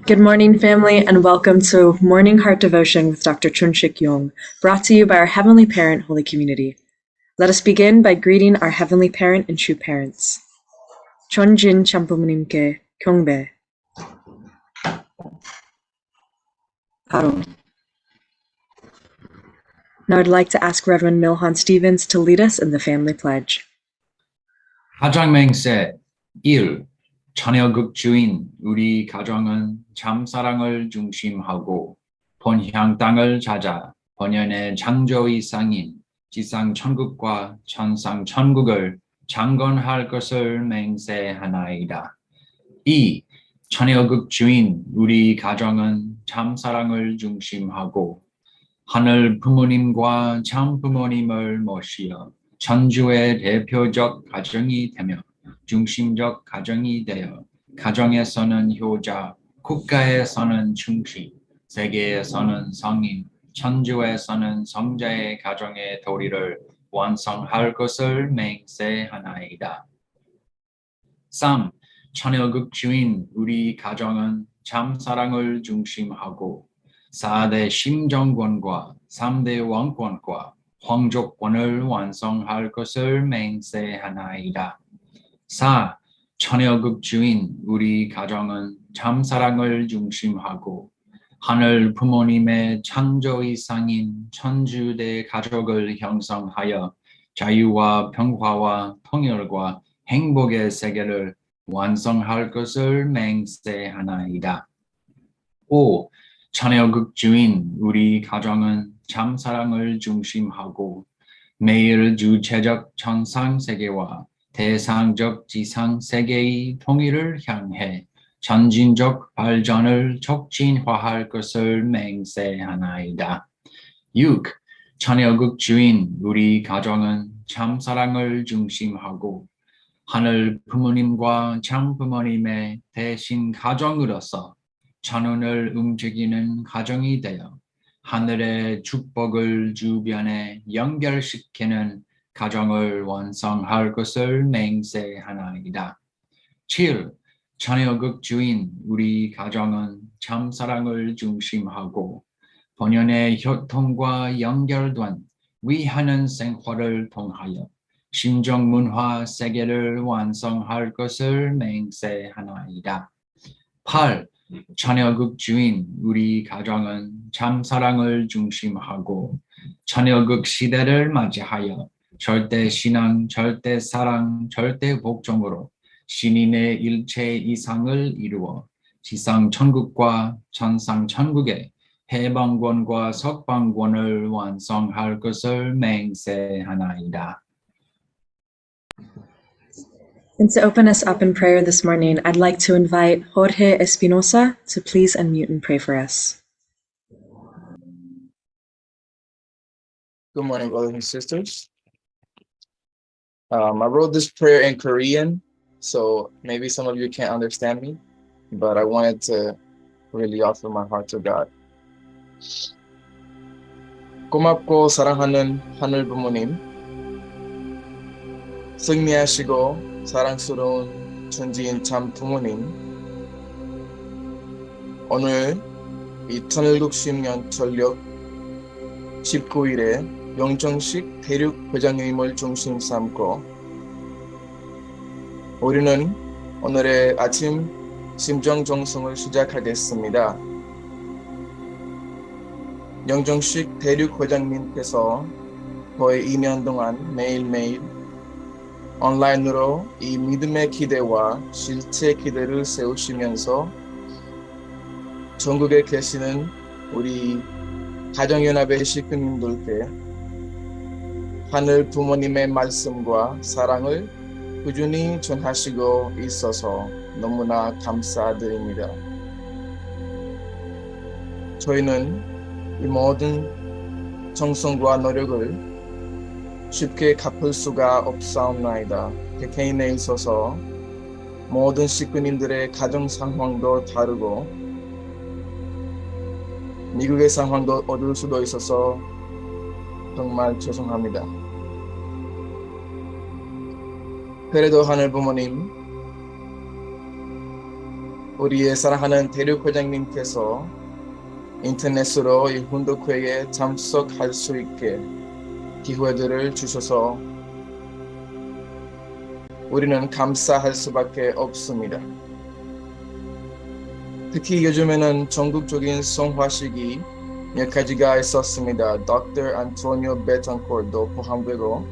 Good morning, family, and welcome to Morning Heart Devotion with Dr. Chunshik Yong, brought to you by our Heavenly Parent Holy Community. Let us begin by greeting our Heavenly Parent and true parents. Chonjin Champumunimke Kyongbe. Haru. Now I'd like to ask Reverend Milhan Stevens to lead us in the family pledge. 가정맹세 1. 자녀극 주인 우리 가정은 참사랑을 중심하고 본향 땅을 찾아 본연의 창조의 상인 지상 천국과 천상 천국을 창건할 것을 맹세하나이다. 2. 자녀극 주인 우리 가정은 참사랑을 중심하고 하늘 부모님과 참 부모님을 모시어 천주의 대표적 가정이 되며 중심적 가정이 되어 가정에서는 효자, 국가에서는 충시, 세계에서는 성인, 천주에서는 성자의 가정의 도리를 완성할 것을 맹세하나이다. 3. 자녀극 주인 우리 가정은 참사랑을 중심하고 4대 심정권과 3대 왕권과皇族권을 완성할 것을 맹세하나이다. 4. 자녀극 주인 우리 가정은 참사랑을 중심하고 하늘 부모님의 창조의 상인 천주대 가족을 형성하여 자유와 평화와 통일과 행복의 세계를 완성할 것을 맹세하나이다. 5. 자녀극 주인 우리 가정은 참사랑을 중심하고 매일 주체적 천상세계와 대상적 지상세계의 통일을 향해 전진적 발전을 촉진화할 것을 맹세하나이다. 6. 자녀극 주인 우리 가정은 참사랑을 중심하고 하늘 부모님과 참 부모님의 대신 가정으로서 천운을 움직이는 가정이 되어 하늘의 축복을 주변에 연결시키는 가정을 완성할 것을 맹세하나이다. 7. 자녀극 주인 우리 가정은 참사랑을 중심하고 본연의 혈통과 연결된 위하는 생활을 통하여 심정문화 세계를 완성할 것을 맹세하나이다. 8. 자녀극 주인 우리 가정은 참사랑을 중심하고 자녀극 시대를 맞이하여 절대 신앙, 절대 사랑, 절대 복종으로 신인의 일체 이상을 이루어 지상 천국과 천상 천국의 해방권과 석방권을 완성할 것을 맹세하나이다. And to open us up in prayer this morning, I'd like to invite Jorge Espinosa to please unmute and pray for us. Good morning, brothers and sisters. I wrote this prayer in Korean, so maybe some of you can't understand me, but I wanted to really offer my heart to God. 고맙고 사랑하는 하늘 부모님, 승리하시고 사랑스러운 존재인 참 부모님, 오늘 2060년 전력 19일에 영정식 대륙 회장님을 중심 삼고 우리는 오늘의 아침 심정 정성을 시작하겠습니다. 영정식 대륙 회장님께서 거의 2년 동안 매일매일 온라인으로 이 믿음의 기대와 실제 기대를 세우시면서 전국에 계시는 우리 가정연합의 식구님들께 하늘 부모님의 말씀과 사랑을 꾸준히 전하시고 있어서 너무나 감사드립니다. 저희는 이 모든 정성과 노력을 쉽게 갚을 수가 없사옵나이다. 개개인에 있어서 모든 식구님들의 가정 상황도 다르고 미국의 상황도 어두울 수도 있어서 정말 죄송합니다. 그래도 하늘 부모님, 우리의 사랑하는 대륙회장님께서 인터넷으로 이 훈독회에 참석할 수 있게 기회들을 주셔서 우리는 감사할 수밖에 없습니다. 특히 요즘에는 전국적인 성화식이 몇 가지가 있었습니다. Dr. 안토니오 베탄코르도 포함되고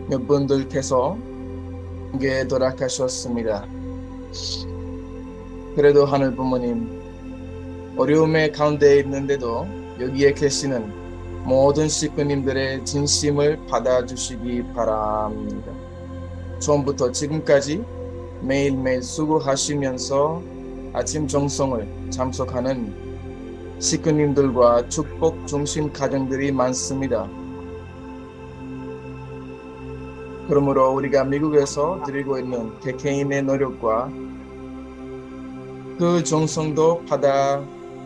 몇 분들께서 게 돌아가셨습니다. 그래도 하늘 부모님, 어려움의 가운데 있는데도 여기에 계시는 모든 식구님들의 진심을 받아주시기 바랍니다. 처음부터 지금까지 매일매일 수고하시면서 아침 정성을 참석하는 식구님들과 축복 중심 가정들이 많습니다. 그러므로 우리가 미국에서 드리고 있는 개개인의 노력과 그 정성도 받아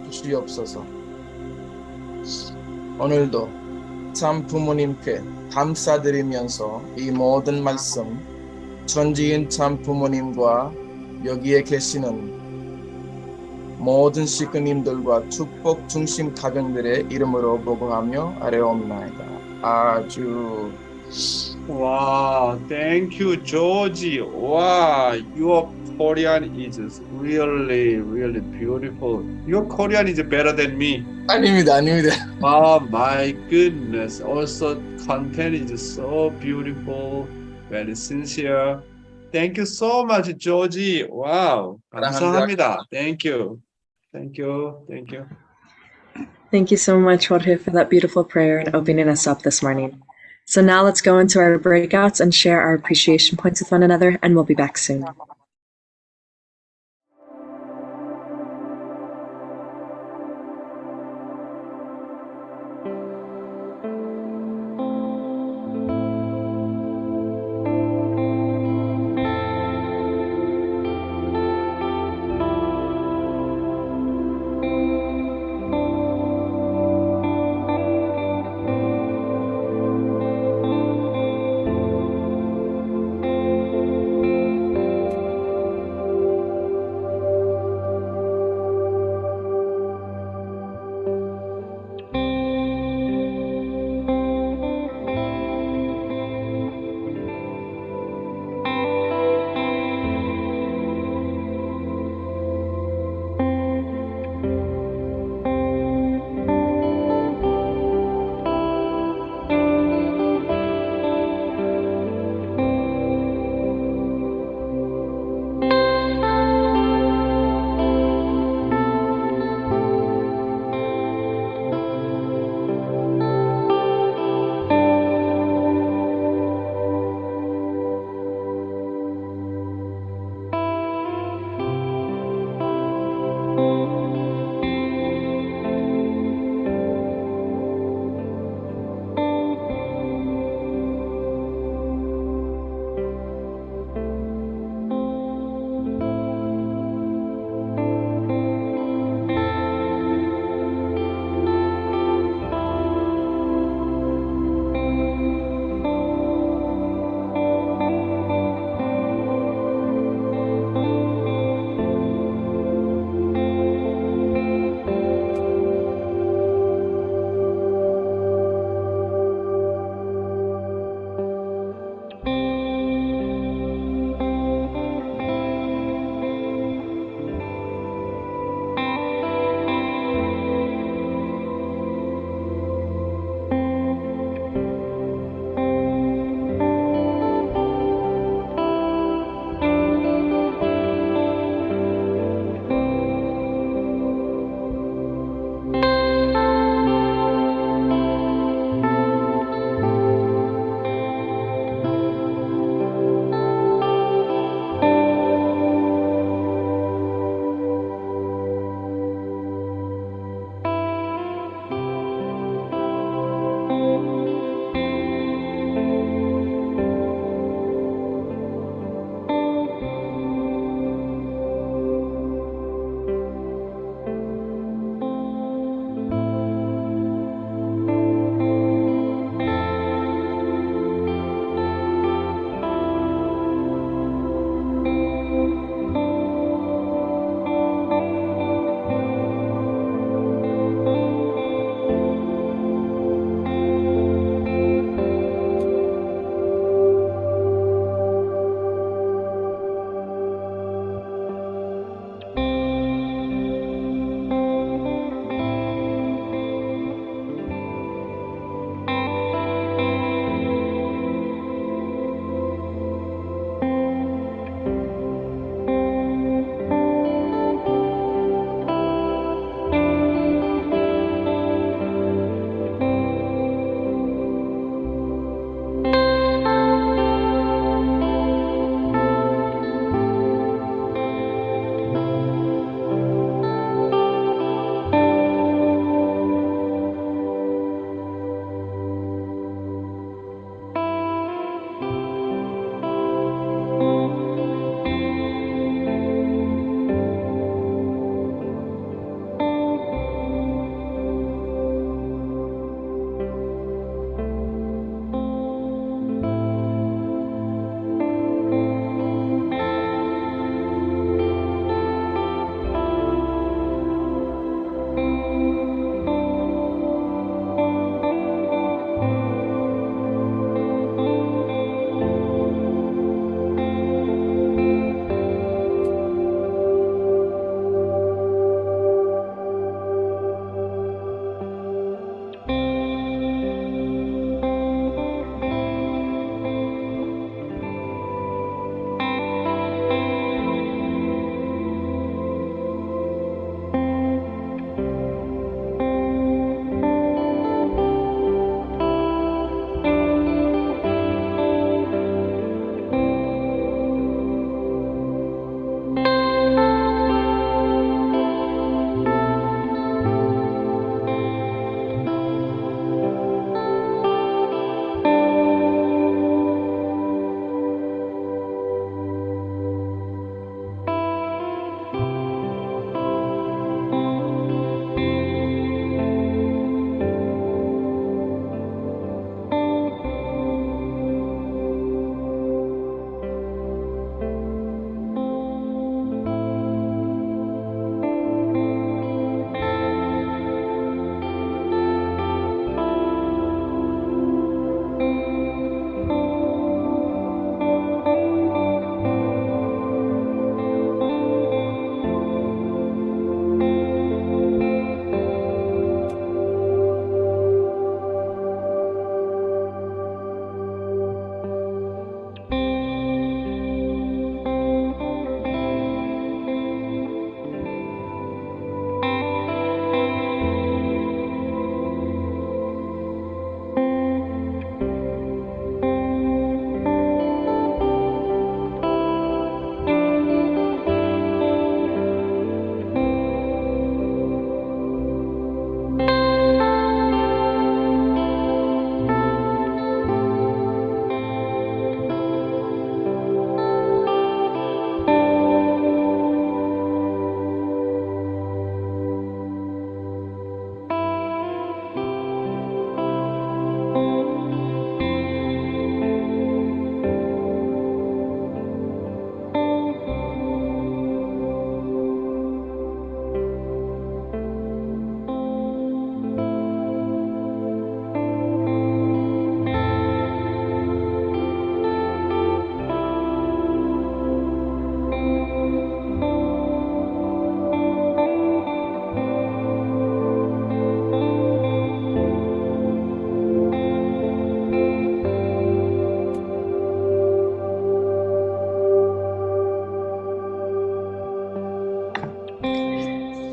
주시옵소서. 오늘도 참 부모님께 감사드리면서 이 모든 말씀 전지인 참 부모님과 여기에 계시는 모든 식구님들과 축복 중심 가정들의 이름으로 보고하며 아뢰옵나이다. 아주. Wow, thank you, Georgie. Wow, your Korean is really, really beautiful. Your Korean is better than me. 아닙니다. Oh my goodness. Also, content is so beautiful, very sincere. Thank you so much, Georgie. Wow. 감사합니다. Thank you. Thank you. Thank you. Thank you so much, Jorge, for that beautiful prayer and opening us up this morning. So now let's go into our breakouts and share our appreciation points with one another, and we'll be back soon.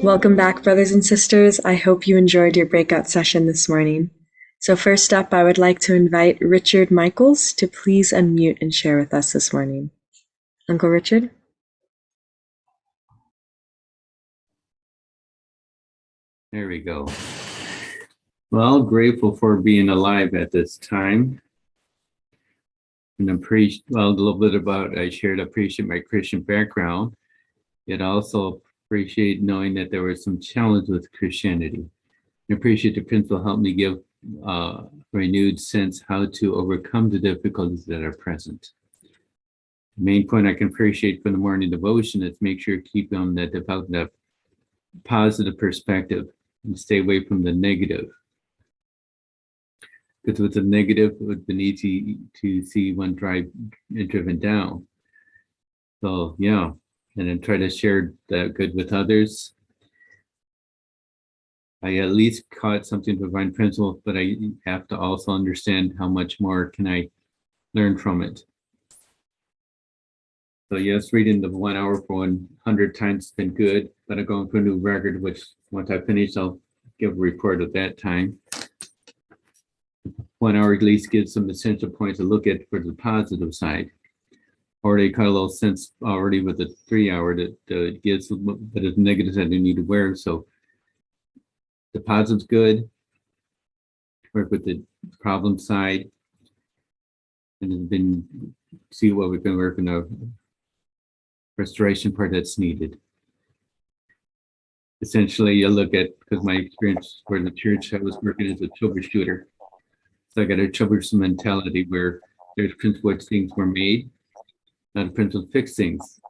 Welcome back, brothers and sisters. I hope you enjoyed your breakout session this morning. So first up, I would like to invite Richard Michaels to please unmute and share with us this morning. Uncle Richard? There we go. Well, grateful for being alive at this time. And a little bit about, I appreciate my Christian background. Yet also appreciate knowing that there was some challenge with Christianity. I appreciate the principle helped me give a renewed sense how to overcome the difficulties that are present. The main point I can appreciate from the morning devotion is make sure to keep on that develop that positive perspective and stay away from the negative. Because with the negative, it would be easy to see one driven down. So yeah, and then try to share that good with others. I at least caught something from divine principle, but I have to also understand how much more can I learn from it. So yes, reading the 1 hour for 100 times has been good, but I'm going for a new record, which once I finish, I'll give a report at that time. 1 hour at least gives some essential points to look at for the positive side. Already got a little sense already with the 3 hour that gives, but it's negatives I do need to wear. So the positive's good. Work with the problem side, and then see what we can work in the restoration part that's needed. Essentially, you look at, because my experience for the church I was working as a troubleshooter. So I got a troublesome mentality where there's principle which things were made, not a principle to fix things.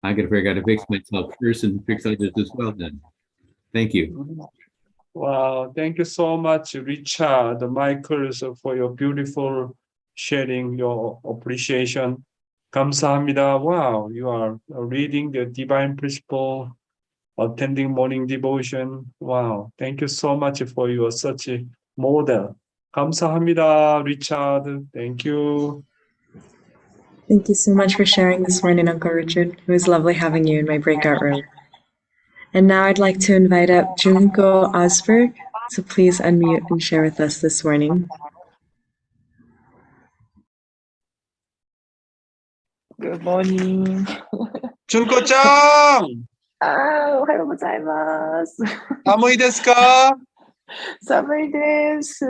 I got to figure out how to fix myself first and fix others as well then. Thank you. Wow, thank you so much, Richard Michaels, for your beautiful sharing, your appreciation. 감사합니다. Wow, you are reading the divine principle, attending morning devotion. Wow, thank you so much for your such a model. 감사합니다, Richard. Thank you. Thank you so much for sharing this morning, Uncle Richard. It was lovely having you in my breakout room. And now I'd like to invite up Junko Osberg, so please unmute and share with us this morning. Good morning. 준코짱! おはようございます。寒いですか? 寒いです。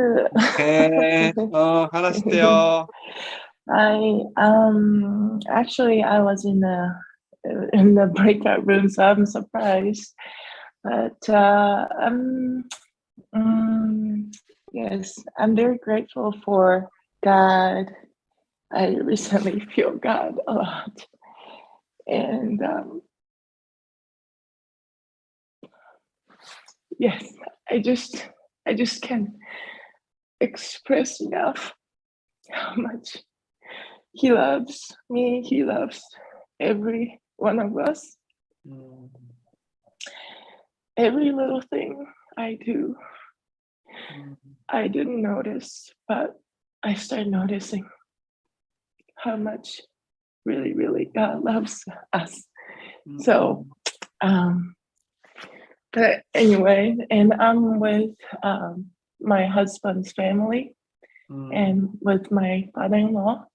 네, 하나씩요. Actually, I was in the breakout room, so I'm surprised. But yes, I'm very grateful for God. I recently feel God a lot, and yes, I just can't express enough how much He loves me. He loves every one of us. Every little thing I do, I didn't notice, but I started noticing how much really, really God loves us. So, but anyway, and I'm with my husband's family and with my father-in-law.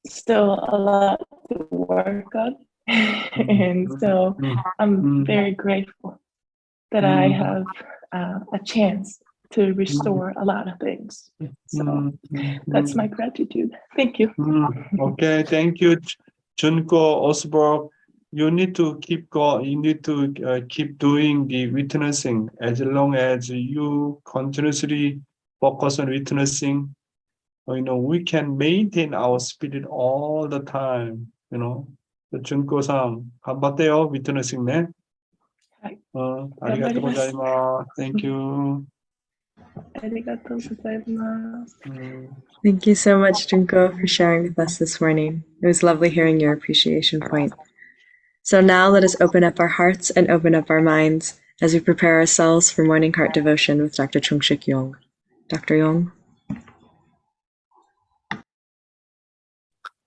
Still a lot to work on. And so I'm very grateful that I have a chance to restore a lot of things. So that's my gratitude. Thank you. Okay, thank you, Junko Osborne. You need to keep going. You need to keep doing the witnessing. As long as you continuously focus on witnessing, we can maintain our spirit all the time. 준코さん,頑張ってよ, witnessing, 네? はい。ありがとうございます. Thank you. ありがとうございます。Thank you so much, Junko, for sharing with us this morning. It was lovely hearing your appreciation point. So now let us open up our hearts and open up our minds as we prepare ourselves for morning heart devotion with Dr. Chungshik Yong. Dr. Yong.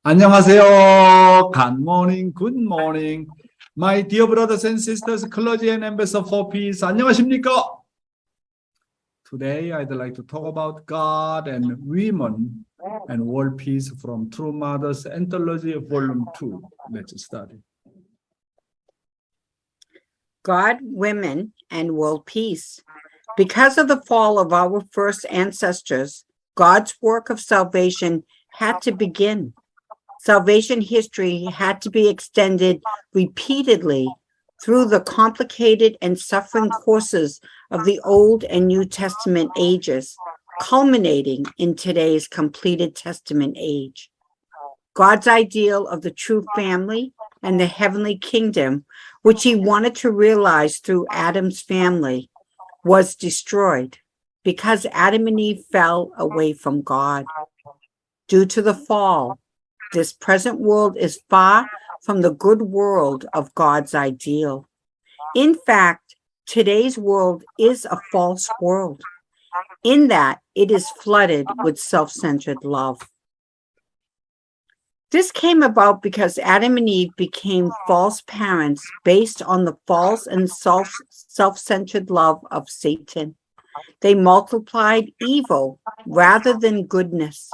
안녕하세요. Good morning. My dear brothers and sisters, clergy and ambassador for peace, 안녕하십니까? Today, I'd like to talk about God and women and world peace from True Mothers Anthology, Volume 2. Let's study. God, women, and world peace. Because of the fall of our first ancestors, God's work of salvation had to begin. Salvation history had to be extended repeatedly through the complicated and suffering courses of the Old and New Testament ages, culminating in today's completed Testament age. God's ideal of the true family and the heavenly kingdom, which he wanted to realize through Adam's family, was destroyed because Adam and Eve fell away from God. Due to the fall, this present world is far from the good world of God's ideal. In fact, today's world is a false world, in that it is flooded with self-centered love. This came about because Adam and Eve became false parents based on the false and self-centered love of Satan. They multiplied evil rather than goodness,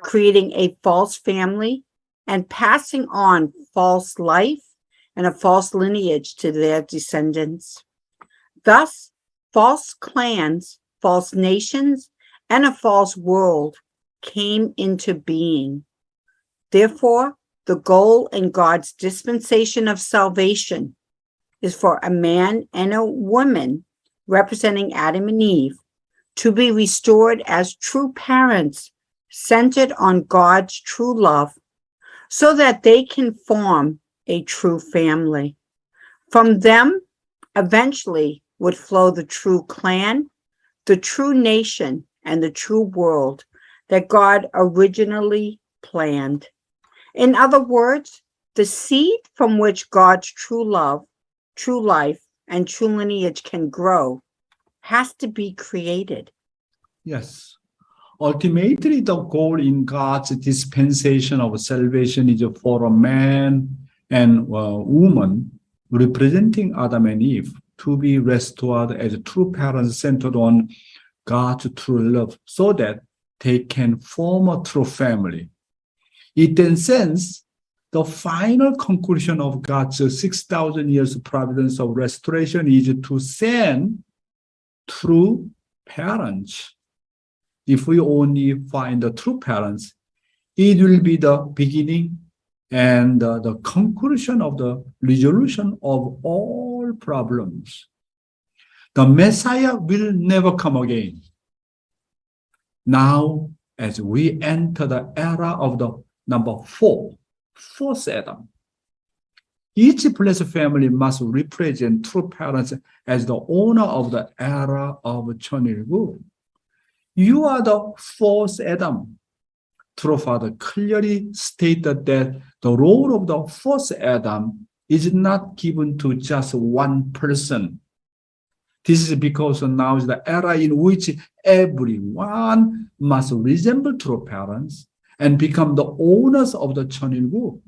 creating a false family and passing on false life and a false lineage to their descendants. Thus, false clans, false nations, and a false world came into being. Therefore, the goal in God's dispensation of salvation is for a man and a woman representing Adam and Eve to be restored as true parents centered on God's true love so that they can form a true family. From them, eventually would flow the true clan, the true nation, and the true world that God originally planned. In other words, the seed from which God's true love, true life, and true lineage can grow has to be created. Yes. Ultimately, the goal in God's dispensation of salvation is for a man and a woman representing Adam and Eve to be restored as true parents centered on God's true love so that they can form a true family. In that sense, the final conclusion of God's 6,000 years of providence of restoration is to send true parents. If we only find the true parents, it will be the beginning and the conclusion of the resolution of all problems. The Messiah will never come again. Now, as we enter the era of the number 4, fourth Adam, each blessed family must represent true parents as the owner of the era of 천일국. You are the fourth Adam. True Father clearly stated that the role of the fourth Adam is not given to just one person. This is because now is the era in which everyone must resemble true parents and become the owners of the 천일국.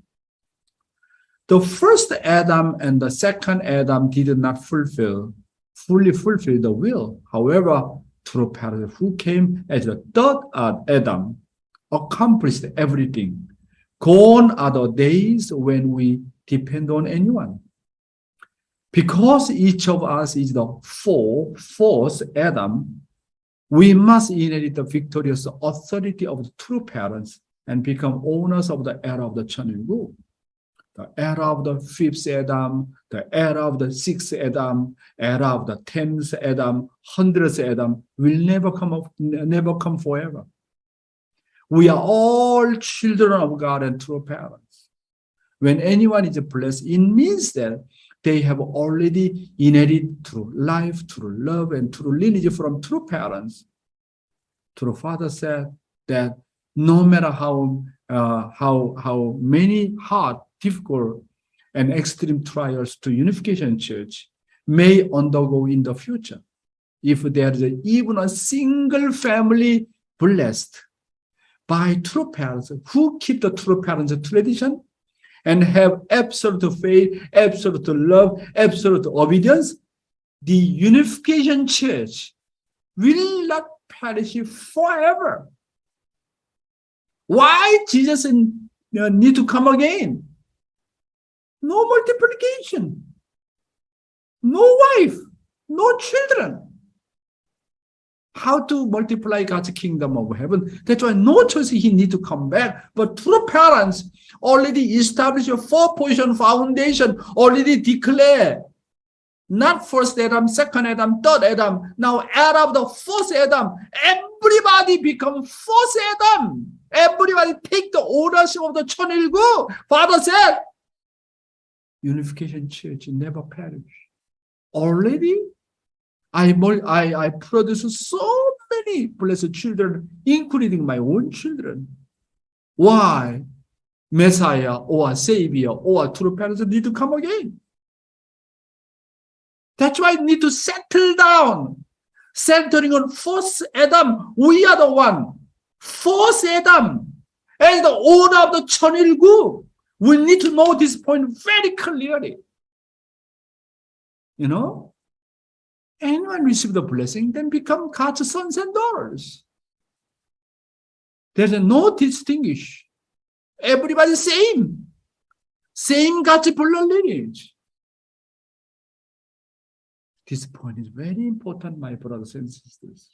The first Adam and the second Adam did not fully fulfill the will. However, true parents who came as the third Adam accomplished everything. Gone are the days when we depend on anyone. Because each of us is the fourth Adam, we must inherit the victorious authority of the true parents and become owners of the era of the 천일국. The era of the fifth Adam, the era of the sixth Adam, era of the 10th Adam, 100th Adam will never come forever. We are all children of God and true parents. When anyone is blessed, it means that they have already inherited true life, true love, and true lineage from true parents. True Father said that no matter how many hard, difficult, and extreme trials to Unification Church may undergo in the future, if there is even a single family blessed by true parents who keep the true parents tradition and have absolute faith, absolute love, absolute obedience, the unification church will not perish forever. Why Jesus need to come again? No multiplication, no wife, no children. How to multiply God's kingdom of heaven? That's why no choice he need to come back. But true parents already established a 4-position foundation, already declare not first Adam, second Adam, third Adam. Now Adam, the first Adam. Everybody become first Adam. Everybody take the ownership of the 천일구. Father said, unification church never perish. Already, I produce so many blessed children, including my own children. Why? Messiah or Savior or true parents need to come again. That's why I need to settle down. Centering on first Adam. We are the one. First Adam. As the owner of the 천일구. We need to know this point very clearly. You know? Anyone receive the blessing, then become God's sons and daughters. There's no distinguish. Everybody same. Same God's blood lineage. This point is very important, my brothers and sisters.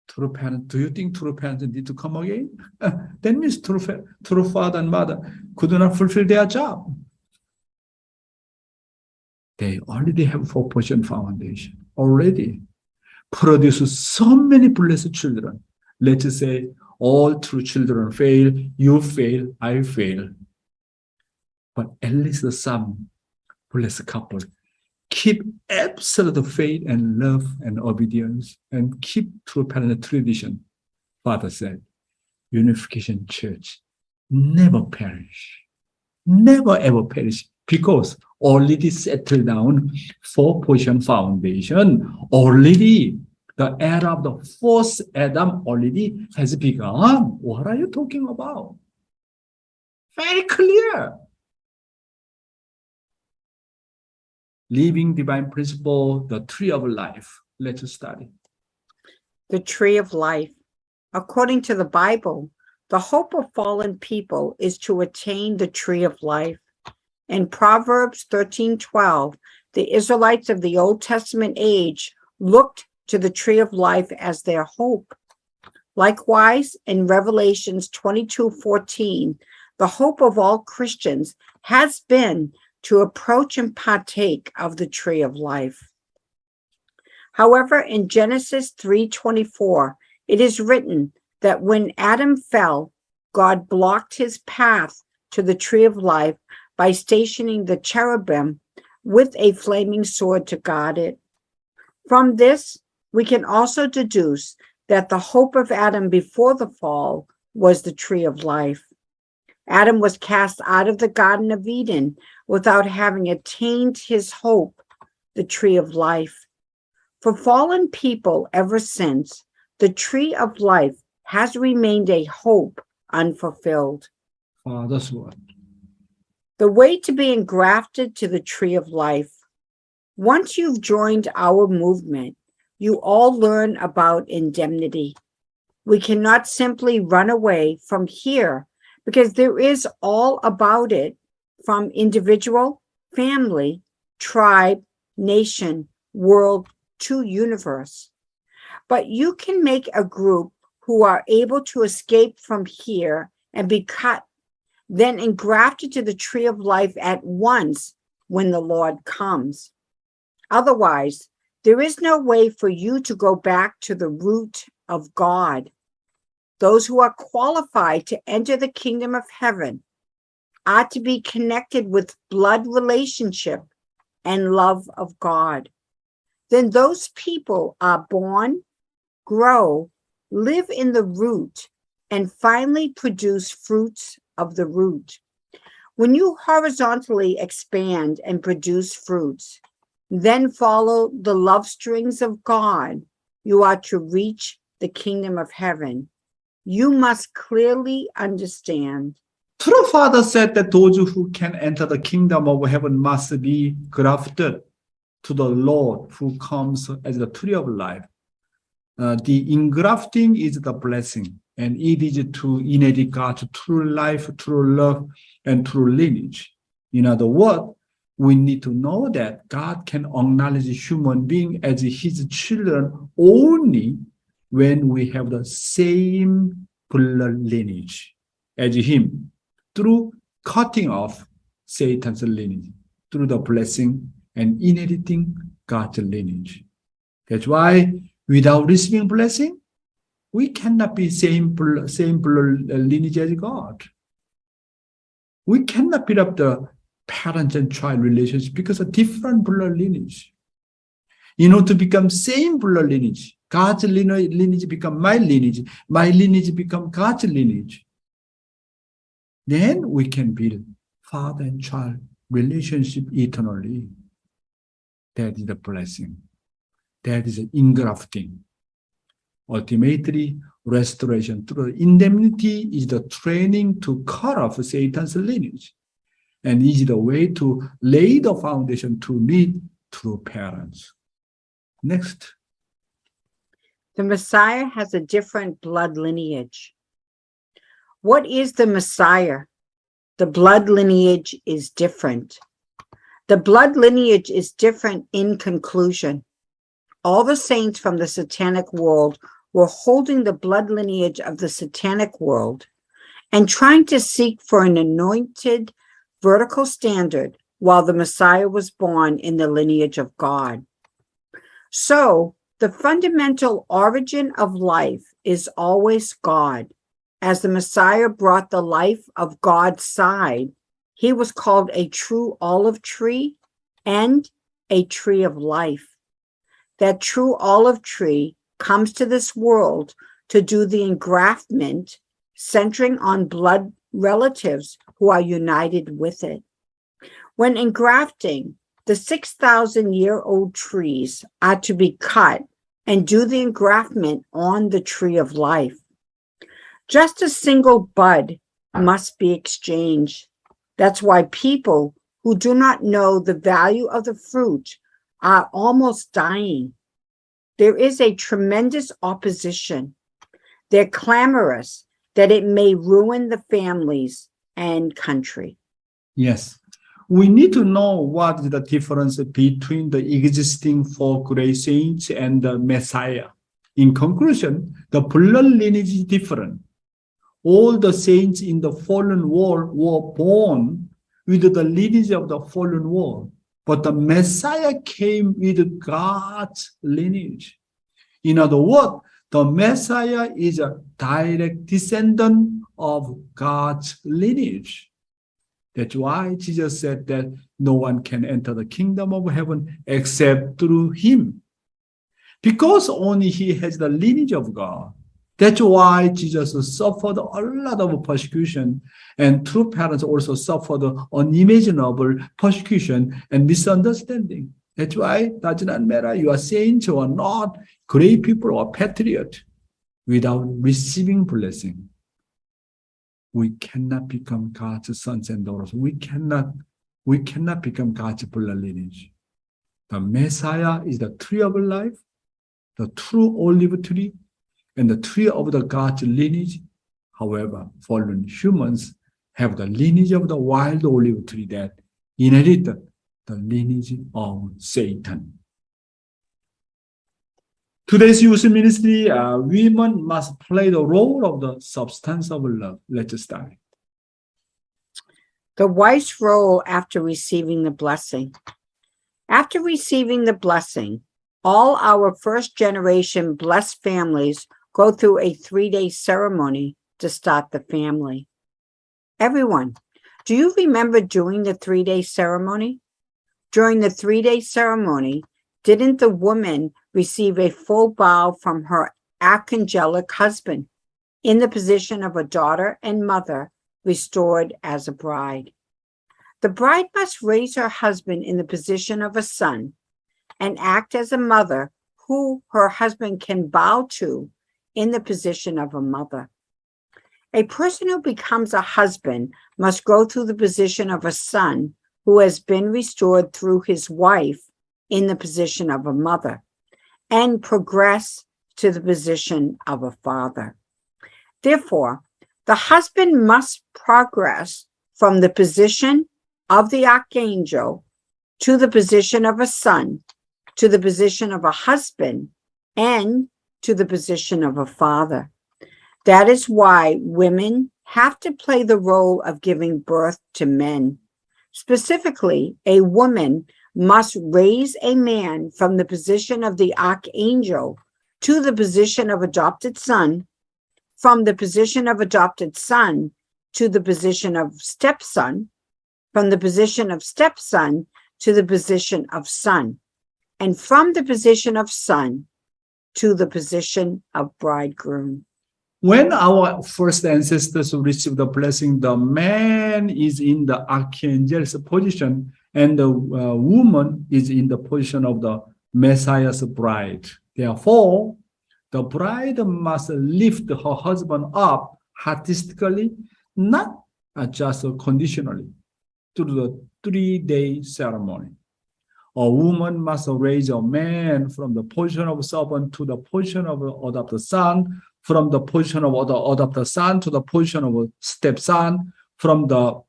True parents, do you think true parents need to come again? That means true father and mother could not fulfill their job. They already have 4-position foundation, already produce so many blessed children. Let's say all true children fail, you fail, I fail. But at least some blessed couple keep absolute faith and love and obedience and keep true parent tradition. Father said, unification church never perish, never ever perish, because already settled down 4-position foundation. Already the era of the first Adam already has begun. What are you talking about? Very clear. Living divine principle, the tree of life. Let's study. The tree of life. According to the Bible, the hope of fallen people is to attain the tree of life. In Proverbs 13:12, the Israelites of the Old Testament age looked to the tree of life as their hope. Likewise, in Revelations 22:14, the hope of all Christians has been to approach and partake of the tree of life. However, in Genesis 3:24, it is written that when Adam fell, God blocked his path to the tree of life by stationing the cherubim with a flaming sword to guard it. From this, we can also deduce that the hope of Adam before the fall was the tree of life. Adam was cast out of the Garden of Eden without having attained his hope, the tree of life. For fallen people ever since, the tree of life has remained a hope unfulfilled. Father's word. The way to be engrafted to the tree of life. Once you've joined our movement, you all learn about indemnity. We cannot simply run away from here because there is all about it, from individual, family, tribe, nation, world to universe. But you can make a group who are able to escape from here and be cut, then engrafted to the tree of life at once when the Lord comes. Otherwise, there is no way for you to go back to the root of God. Those who are qualified to enter the kingdom of heaven are to be connected with blood relationship and love of God. Then those people are born, grow, live in the root, and finally produce fruits of the root. When you horizontally expand and produce fruits, then follow the love strings of God, you are to reach the kingdom of heaven. You must clearly understand. To the Father said that those who can enter the kingdom of heaven must be grafted to the Lord who comes as the tree of life. The engrafting is the blessing, and it is to inherit God's true life, true love, and true lineage. In other words, we need to know that God can acknowledge human being as his children only when we have the same blood lineage as him, through cutting off Satan's lineage, through the blessing and inheriting God's lineage. That's why without receiving blessing, we cannot be same blood lineage as God. We cannot build up the parent and child relationship because of different blood lineage. In order to become same blood lineage, God's lineage become my lineage become God's lineage. Then we can build father and child relationship eternally. That is the blessing. That is engrafting. Ultimately, restoration through indemnity is the training to cut off Satan's lineage, and is the way to lay the foundation to lead true parents. Next. The Messiah has a different blood lineage. What is the Messiah? The blood lineage is different. The blood lineage is different in conclusion. All the saints from the satanic world were holding the blood lineage of the satanic world and trying to seek for an anointed vertical standard while the Messiah was born in the lineage of God. So, the fundamental origin of life is always God. As the Messiah brought the life of God's side, he was called a true olive tree and a tree of life. That true olive tree comes to this world to do the engraftment, centering on blood relatives who are united with it. When engrafting, the 6,000-year-old trees are to be cut and do the engraftment on the tree of life. Just a single bud must be exchanged. That's why people who do not know the value of the fruit are almost dying. There is a tremendous opposition. They're clamorous that it may ruin the families and country. Yes. We need to know what is the difference between the existing four great saints and the Messiah. In conclusion, the blood lineage is different. All the saints in the fallen world were born with the lineage of the fallen world, but the Messiah came with God's lineage. In other words, the Messiah is a direct descendant of God's lineage. That's why Jesus said that no one can enter the kingdom of heaven except through him. Because only he has the lineage of God. That's why Jesus suffered a lot of persecution, and true parents also suffered unimaginable persecution and misunderstanding. That's why it does not matter you are saints or not, great people or patriot, without receiving blessing, we cannot become God's sons and daughters. We cannot become God's blood lineage. The Messiah is the tree of life, the true olive tree, and the tree of the God's lineage. However, fallen humans have the lineage of the wild olive tree that inherited the lineage of Satan. Today's youth ministry, women must play the role of the substance of love. Let's start. The wife's role after receiving the blessing. After receiving the blessing, all our first generation blessed families go through a 3-day ceremony to start the family. Everyone, do you remember doing the 3-day ceremony? During the 3-day ceremony, didn't the woman receive a full bow from her archangelic husband in the position of a daughter and mother restored as a bride? The bride must raise her husband in the position of a son and act as a mother who her husband can bow to in the position of a mother. A person who becomes a husband must go through the position of a son who has been restored through his wife in the position of a mother, and progress to the position of a father. Therefore, the husband must progress from the position of the archangel to the position of a son, to the position of a husband, and to the position of a father. That is why women have to play the role of giving birth to men. Specifically, a woman must raise a man from the position of the archangel to the position of adopted son, from the position of adopted son to the position of stepson, from the position of stepson to the position of son, and from the position of son to the position of bridegroom. When our first ancestors received the blessing, the man is in the archangel's position and the woman is in the position of the Messiah's bride. Therefore, the bride must lift her husband up artistically, not just conditionally, through the 3-day ceremony. A woman must raise a man from the position of servant to the position of adopted son, from the position of adopted son to the position of a stepson, from the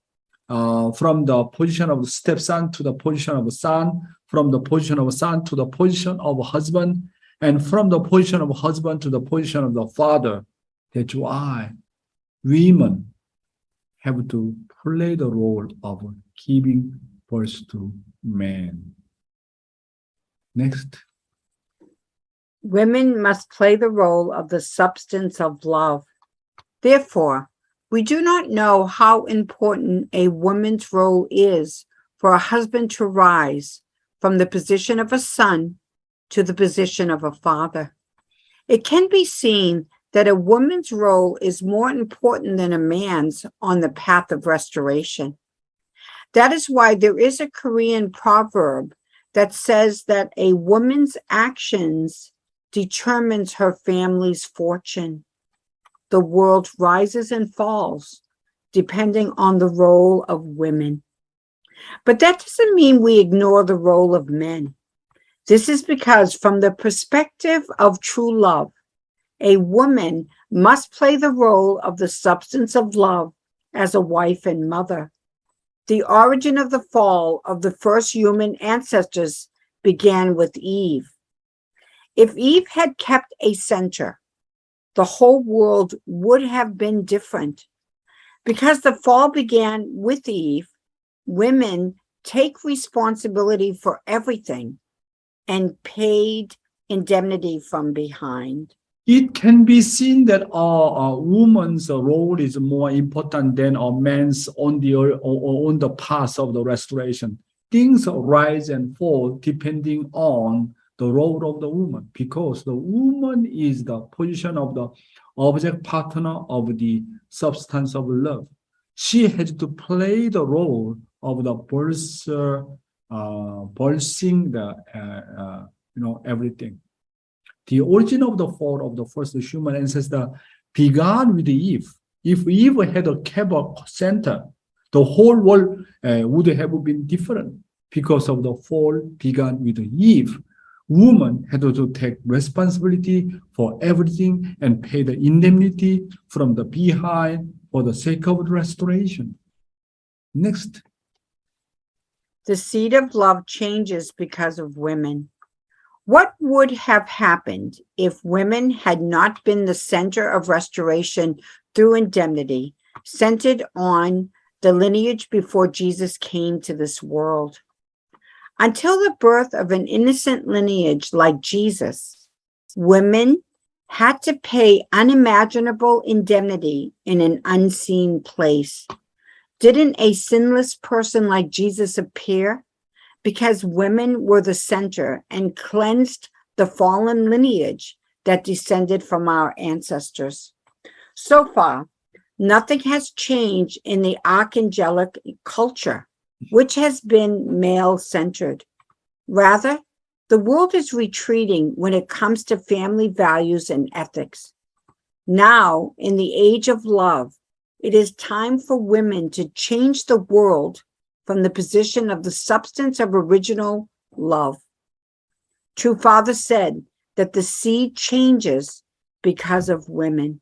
position of stepson to the position of a son, from the position of a son to the position of a husband, and from the position of a husband to the position of the father. That's why women have to play the role of giving birth to men. Next. Women must play the role of the substance of love. Therefore, we do not know how important a woman's role is for a husband to rise from the position of a son to the position of a father. It can be seen that a woman's role is more important than a man's on the path of restoration. That is why there is a Korean proverb that says that a woman's actions determines her family's fortune. The world rises and falls depending on the role of women. But that doesn't mean we ignore the role of men. This is because from the perspective of true love, a woman must play the role of the substance of love as a wife and mother. The origin of the fall of the first human ancestors began with Eve. If Eve had kept a center, the whole world would have been different. Because the fall began with Eve, women take responsibility for everything and paid indemnity from behind. It can be seen that a woman's role is more important than a man's on the path of the restoration. Things rise and fall depending on the role of the woman, because the woman is the position of the object partner of the substance of love. She has to play the role of the birthing everything. The origin of the fall of the first human ancestor began with Eve. If Eve had kept a center, the whole world would have been different. Because of the fall began with Eve, women had to take responsibility for everything and pay the indemnity from the behind for the sake of restoration. Next. The seed of love changes because of women. What would have happened if women had not been the center of restoration through indemnity, centered on the lineage before Jesus came to this world? Until the birth of an innocent lineage like Jesus, women had to pay unimaginable indemnity in an unseen place. Didn't a sinless person like Jesus appear? Because women were the center and cleansed the fallen lineage that descended from our ancestors. So far, nothing has changed in the archangelic culture, which has been male-centered. Rather, the world is retreating when it comes to family values and ethics. Now, in the age of love, it is time for women to change the world from the position of the substance of original love. True Father said that the seed changes because of women.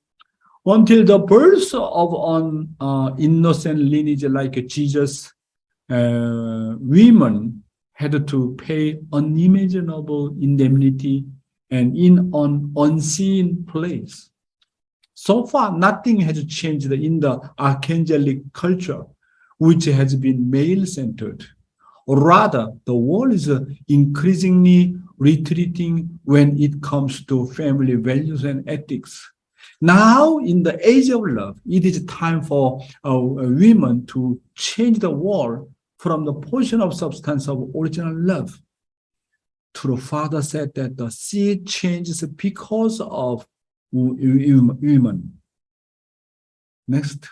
Until the birth of an innocent lineage like Jesus, women had to pay unimaginable indemnity and in an unseen place. So far, nothing has changed in the archangelic culture, which has been male-centered. Rather, the world is increasingly retreating when it comes to family values and ethics. Now, in the age of love, it is time for women to change the world from the portion of substance of original love. True Father said that the seed changes because of women. Next.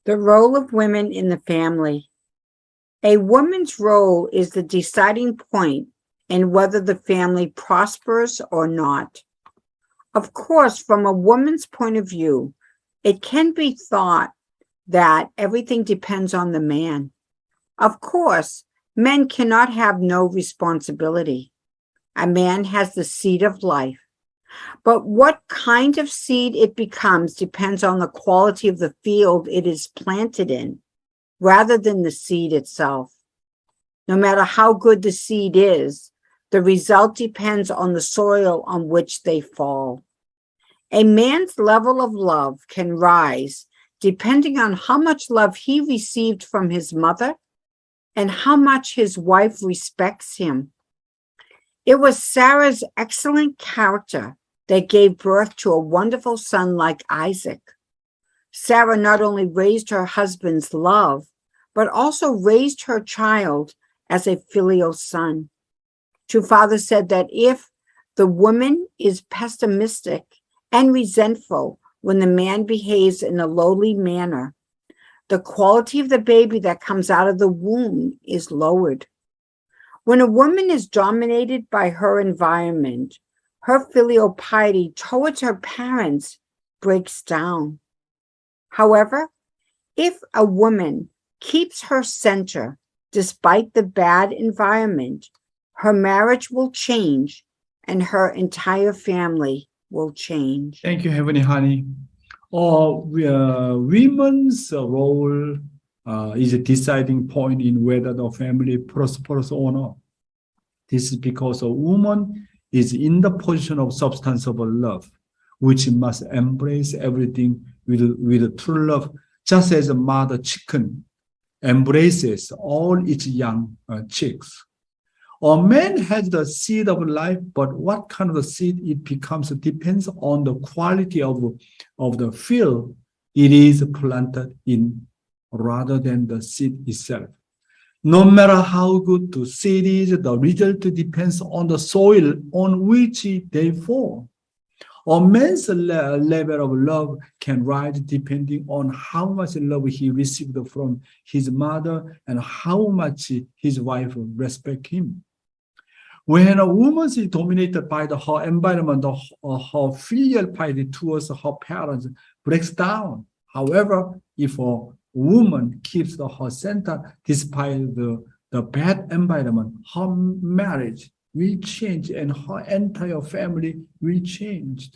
The role of women in the family. A woman's role is the deciding point in whether the family prospers or not. Of course, from a woman's point of view, it can be thought that everything depends on the man. Of course, men cannot have no responsibility. A man has the seed of life. But what kind of seed it becomes depends on the quality of the field it is planted in, rather than the seed itself. No matter how good the seed is, the result depends on the soil on which they fall. A man's level of love can rise depending on how much love he received from his mother and how much his wife respects him. It was Sarah's excellent character that gave birth to a wonderful son like Isaac. Sarah not only raised her husband's love, but also raised her child as a filial son. True Father said that if the woman is pessimistic and resentful when the man behaves in a lowly manner, the quality of the baby that comes out of the womb is lowered. When a woman is dominated by her environment, her filial piety towards her parents breaks down. However, if a woman keeps her center despite the bad environment, her marriage will change and her entire family will change. Thank you, Heavenly Honey. Women's role is a deciding point in whether the family prospers or not. This is because a woman is in the position of substance of love, which must embrace everything with true love, just as a mother chicken embraces all its young chicks. A man has the seed of life, but what kind of seed it becomes depends on the quality of the field it is planted in, rather than the seed itself. No matter how good the seed is, the result depends on the soil on which they fall. A man's level of love can rise depending on how much love he received from his mother and how much his wife respects him. When a woman is dominated by her environment, her filial piety towards her parents breaks down. However, if a woman keeps her center despite the bad environment, her marriage will change and her entire family will change.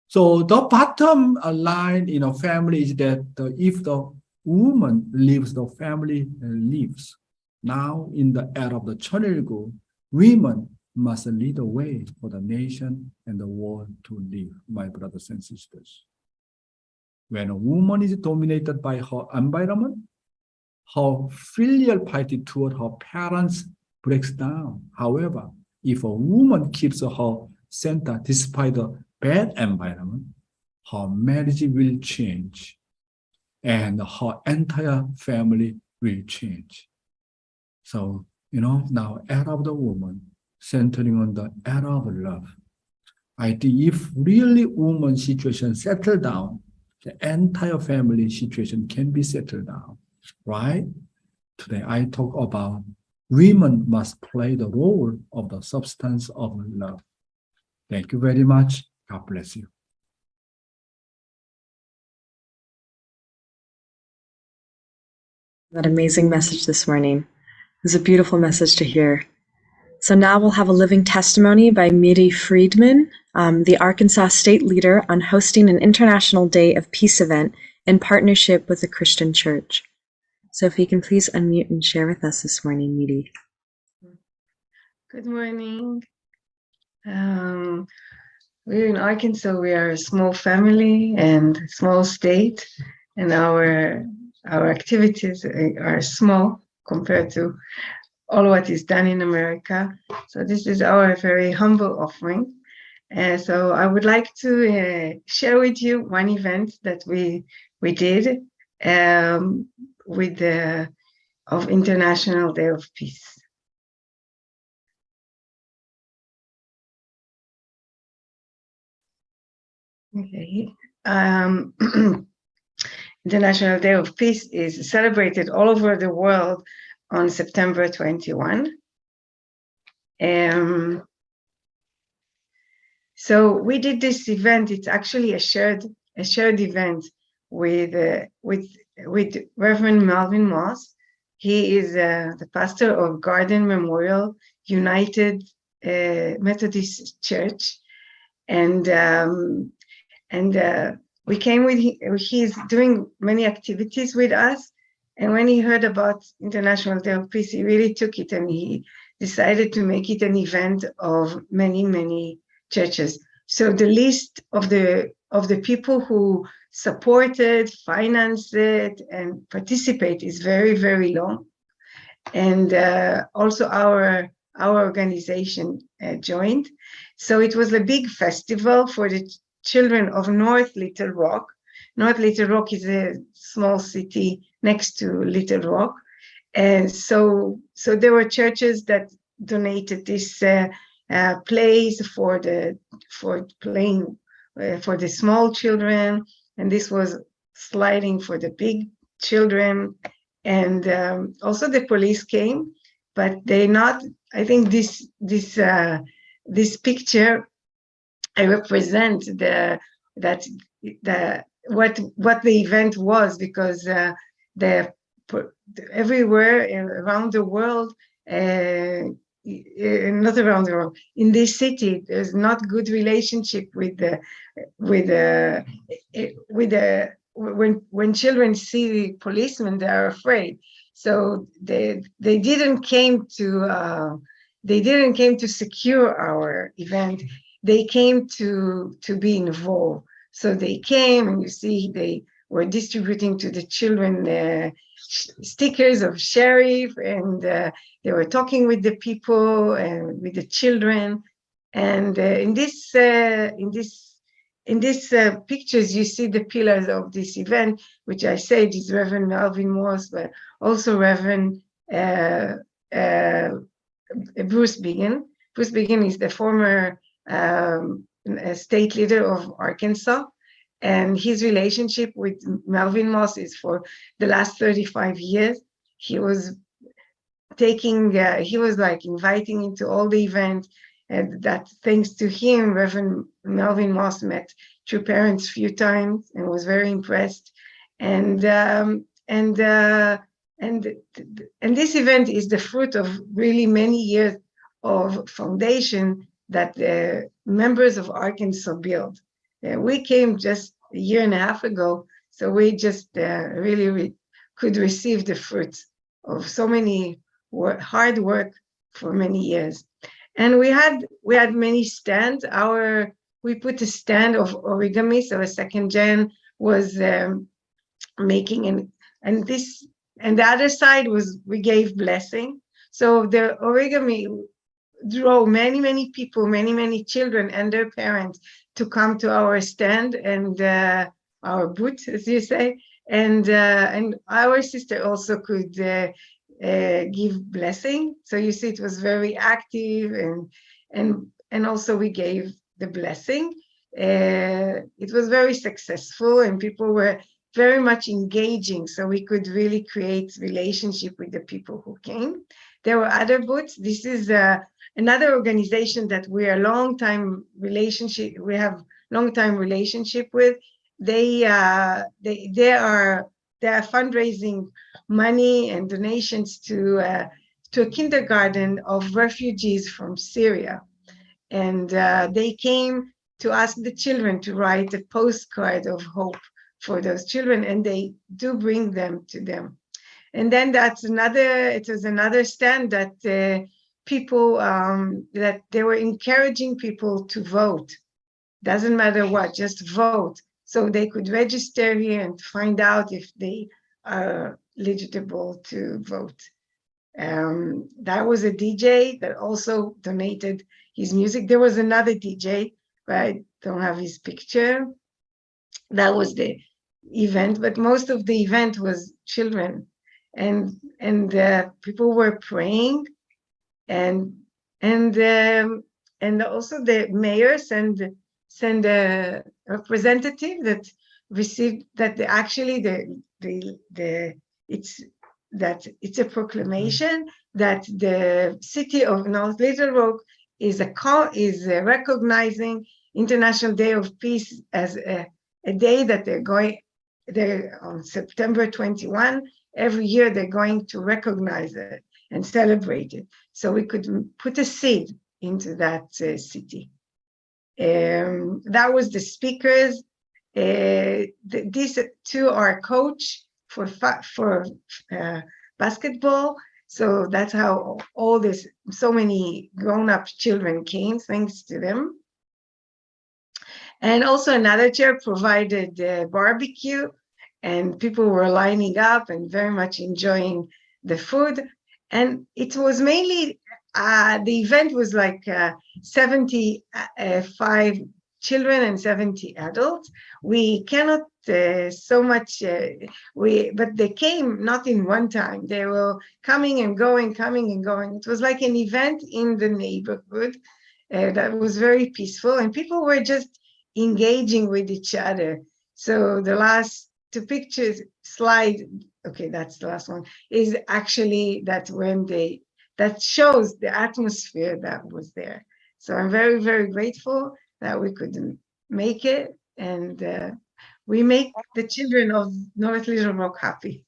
So the bottom line in a family is that if the woman leaves, the family leaves. Now, in the era of the 천일국, women must lead the way for the nation and the world to live, my brothers and sisters. When a woman is dominated by her environment, her filial piety toward her parents breaks down. However, if a woman keeps her center despite the bad environment, her marriage will change and her entire family will change. So, now era of the woman, centering on the era of love. I think if really woman's situation settle down, the entire family situation can be settled down, right? Today I talk about women must play the role of the substance of love. Thank you very much. God bless you. That amazing message this morning. It was a beautiful message to hear. So now we'll have a living testimony by Miri Friedman, the Arkansas state leader on hosting an International Day of Peace event in partnership with the Christian Church. So if you can please unmute and share with us this morning, Miri. Good morning. We're in Arkansas. We are a small family and small state, and our activities are small compared to all what is done in America. So this is our very humble offering. So I would like to share with you one event that we did with the International Day of Peace. Okay. International Day of Peace is celebrated all over the world on September 21. So we did this event. It's actually a shared event with Reverend Melvin Moss. He is the pastor of Garden Memorial United Methodist Church, and we came with he's doing many activities with us. And when he heard about International Day of Peace, he really took it and he decided to make it an event of many, many churches. So the list of the people who supported, financed it, and participate is very, very long. And also our organization joined. So it was a big festival for the children of North Little Rock. North Little Rock is a small city next to Little Rock. And so there were churches that donated this place for playing for the small children, and this was sliding for the big children. And also the police came, but they not. I think this picture I represent what the event was, because everywhere around the world, not around the world, in this city, there's not good relationship when children see the policemen, they are afraid. So they didn't came to secure our event. They came to be involved. So they came, and you see they were distributing to the children stickers of sheriff, and they were talking with the people and with the children. And in these pictures, you see the pillars of this event, which I said is Reverend Melvin Morse, but also Reverend Bruce Biggin. Bruce Biggin is the former state leader of Arkansas, and his relationship with Melvin Moss is for the last 35 years. He was inviting into all the events, and that thanks to him, Reverend Melvin Moss met true parents a few times and was very impressed. And this event is the fruit of really many years of foundation that the members of Arkansas built. We came just a year and a half ago, so we just really could receive the fruits of so many hard work for many years. And we had many stands. We put a stand of origami, so a second gen was making and the other side was we gave blessing. So the origami draw many people, many children and their parents to come to our stand and our booth, as you say, and our sister also could give blessing. So you see, it was very active, and also we gave the blessing. It was very successful, and people were very much engaging, so we could really create relationship with the people who came. There were other booths. This is a another organization that we are we have long time relationship with. They are fundraising money and donations to a kindergarten of refugees from Syria, and they came to ask the children to write a postcard of hope for those children, and they do bring them to them. And then it was another stand that people, that they were encouraging people to vote. Doesn't matter what, just vote. So they could register here and find out if they are eligible to vote. That was a DJ that also donated his music. There was another DJ, but I don't have his picture. That was the event, but most of the event was children, and people were praying, and also the mayor send a representative that received that it's a proclamation that the city of North Little Rock is recognizing International Day of Peace as a day that they're on September 21. Every year they're going to recognize it and celebrate it. So we could put a seed into that city. That was the speakers. These two are coach for basketball. So that's how so many grown-up children came, thanks to them. And also another chair provided barbecue, and people were lining up and very much enjoying the food. And it was mainly, the event was like 75 children and 70 adults. We cannot so much, but they came not in one time. They were coming and going, coming and going. It was like an event in the neighborhood that was very peaceful, and people were just engaging with each other. So the last two pictures slide, okay, that's the last one, is actually that that shows the atmosphere that was there. So I'm very, very grateful that we could make it, and we make the children of North Little Rock happy.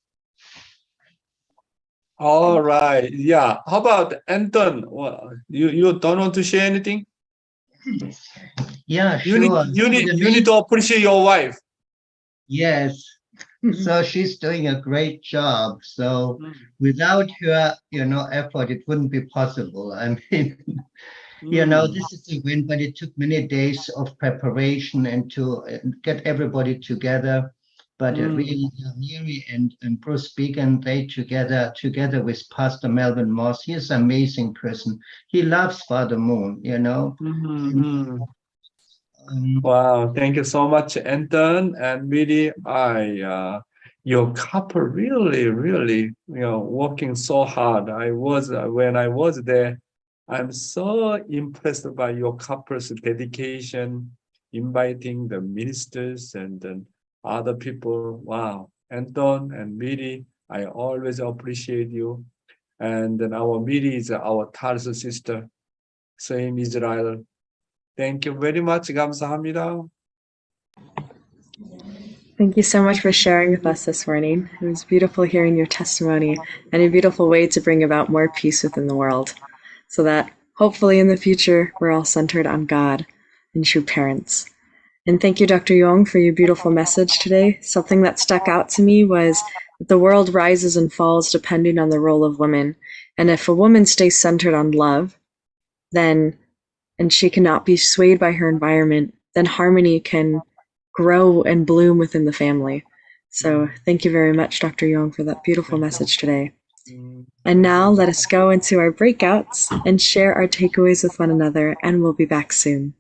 All right. Yeah. How about Anton? Well, you don't want to share anything? Yeah, You sure. need to appreciate your wife. Yes. So she's doing a great job. So without her, effort, it wouldn't be possible. I mean, this is a win, but it took many days of preparation and to get everybody together. But really, Miri and Bruce Beacon, they together with Pastor Melvin Moss, he's an amazing person. He loves Father Moon, Wow, thank you so much, Anton and Miri. Your couple really, working so hard. When I was there, I'm so impressed by your couple's dedication, inviting the ministers and then other people. Wow, Anton and Miri, I always appreciate you. And then our Miri is our Tarsus sister, same Israel. Thank you very much. 감사합니다. Thank you so much for sharing with us this morning. It was beautiful hearing your testimony and a beautiful way to bring about more peace within the world, so that hopefully in the future we're all centered on God and true parents. And thank you, Dr. Yong, for your beautiful message today. Something that stuck out to me was that the world rises and falls depending on the role of women. And if a woman stays centered on love, and she cannot be swayed by her environment, then harmony can grow and bloom within the family. So thank you very much, Dr. Yong, for that beautiful message today. And now let us go into our breakouts and share our takeaways with one another, and we'll be back soon.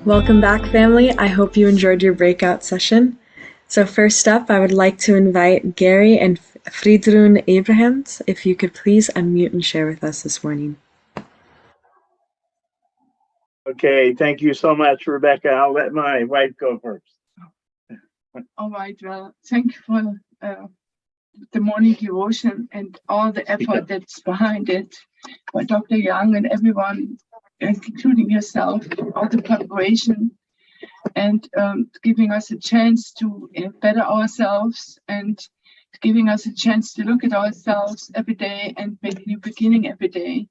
Welcome back, family. I hope you enjoyed your breakout session. So first up, I would like to invite Gary and Fridrun Abrahams, if you could please unmute and share with us this morning. Okay, thank you so much, Rebecca. I'll let my wife go first. All right, well, thank you for the morning devotion and all the effort that's behind it, by Dr. Young and everyone, including yourself, all the preparation and giving us a chance to better ourselves and giving us a chance to look at ourselves every day and make a new beginning every day.